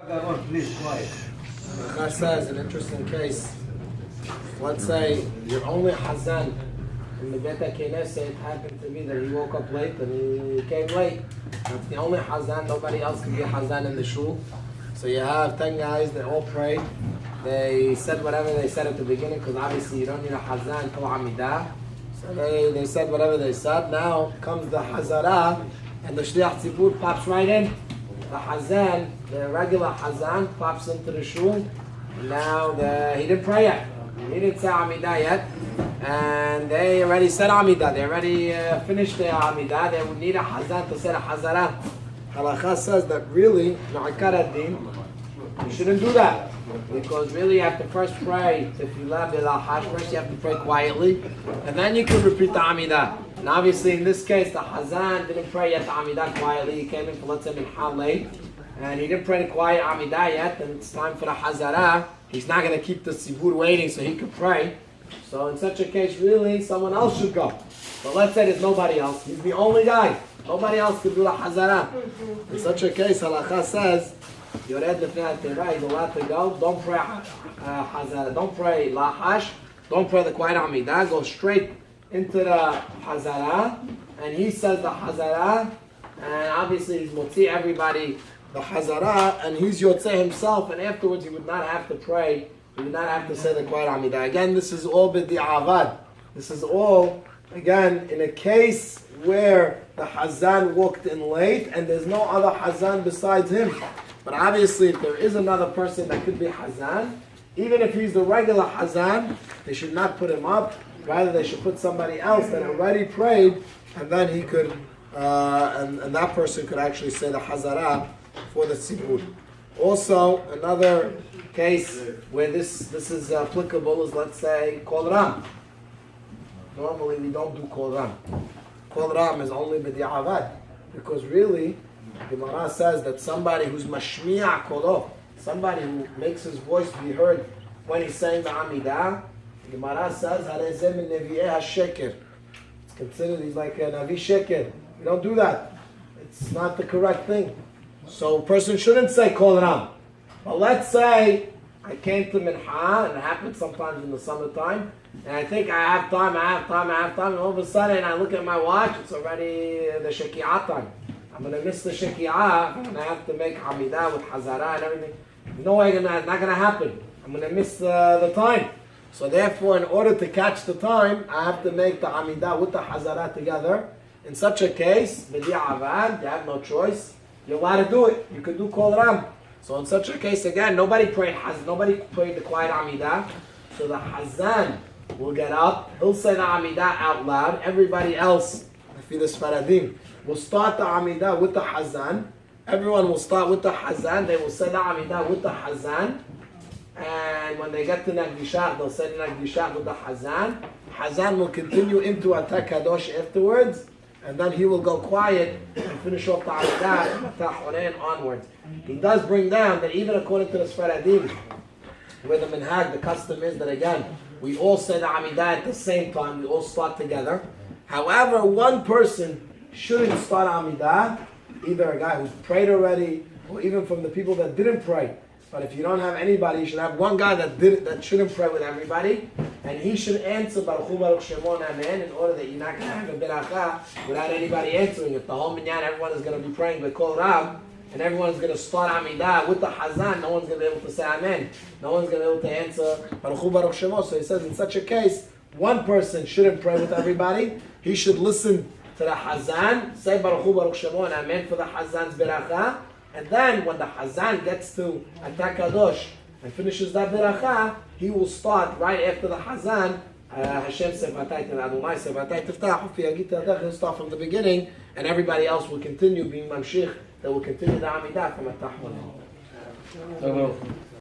Please, quiet. Chach says an interesting case. Let's say your only Hazan in the Beit HaKnesset happened to be that he woke up late and he came late. That's the only Hazan. Nobody else can be Hazan in the shul. So you have 10 guys that all prayed. They said whatever they said at the beginning because obviously you don't need a Hazan till amida. So they said whatever they said. Now comes the Hazara and the Shliach Tzibur pops right in. The Hazan, the regular Hazan, pops into the shul. Now he didn't pray yet. He didn't say amida yet. And they already said amida. They already finished their amida. They would need a Hazan to say the Hazara. Halacha says that really, you shouldn't do that. Because really you have to first pray tefillah b'lahash. First you have to pray quietly. And then you can repeat the amida. And obviously in this case the Hazan didn't pray yet the amida quietly. He came in for let's say mincha late. And he didn't pray the quiet amida yet. And it's time for the Hazara. He's not going to keep the tzibur waiting so he could pray. So in such a case really someone else should go. But let's say there's nobody else. He's the only guy. Nobody else could do the Hazara. In such a case halacha says Yored lefnei hateva, he's allowed to go. Don't pray Hazara. Don't pray lahash. Don't pray the quiet amida. Go straight into the Hazara. And he says the Hazara. And obviously he's motzi everybody the Hazara. And he's yotzeh himself. And afterwards he would not have to pray. He would not have to say the quiet amida. Again, this is all b'di'avad. This is all, again, in a case where the Hazan walked in late and there's no other Hazan besides him. But obviously, if there is another person that could be Hazan, even if he's the regular Hazan, they should not put him up. Rather, they should put somebody else that already prayed, and then he could, and that person could actually say the Hazara for the Tzibur. Also, another case where this is applicable is, let's say, Kol Ram. Normally, we don't do Kol Ram. Kol Ram is only b'di'avad, because really, Gemara says that somebody who's mashmi'a kolo, somebody who makes his voice be heard when he's saying the Amidah, Gemara says, Harezeh min nevi'eh ha-sheker. It's considered he's like a Navi Sheker. You don't do that. It's not the correct thing. So a person shouldn't say Kol Ram. But let's say I came to Mincha, and it happens sometimes in the summertime, and I think I have time, and all of a sudden I look at my watch, it's already the Sheki'ah time. I'm going to miss the Sheki'ah, I'm going to have to make Amidah with Hazara and everything. No way, it's not going to happen. I'm going to miss the time. So therefore, in order to catch the time, I have to make the Amidah with the Hazara together. In such a case, b'di'avad, you have no choice. You're allowed to do it. You could do Kol Ram. So in such a case, again, nobody prayed the quiet Amidah. So the Hazan will get up, he'll say the Amidah out loud. Everybody else, the Sfaradim, will start the Amidah with the Hazan. Everyone will start with the Hazan. They will say the Amidah with the Hazan. And when they get to Nagdishah, they'll say the Nagdishah with the Hazan. Hazan will continue into Atah Kadosh afterwards. And then he will go quiet and finish off the Amidah and Atah Horein onwards. He does bring down that even according to the Sfaradim, where the minhag, the custom is that again, we all say the Amidah at the same time. We all start together. However, one person shouldn't start Amidah, either a guy who's prayed already, or even from the people that didn't pray. But if you don't have anybody, you should have one guy that shouldn't pray with everybody, and he should answer Baruch Hu Baruch Shemon Amen, in order that you're not going to have a beracha without anybody answering. If the whole minyan, everyone is going to be praying with Kol Ram, and everyone's going to start Amidah with the Hazan, no one's going to be able to say Amen. No one's going to be able to answer Baruch Hu Baruch Shemon. So he says in such a case, one person shouldn't pray with everybody. He should listen to the Hazan, say Baruch Hu Baruch Shemon Amen for the Hazan's beracha, and then when the Hazan gets to Atah Kadosh and finishes that beracha, he will start right after the Hazan, Hashem Sevatay Tel Adonai Sevatay Tiftach Ufi Yagit Adach. He'll start from the beginning, and everybody else will continue being Mamshich. They will continue the Amidah from Atah Horein.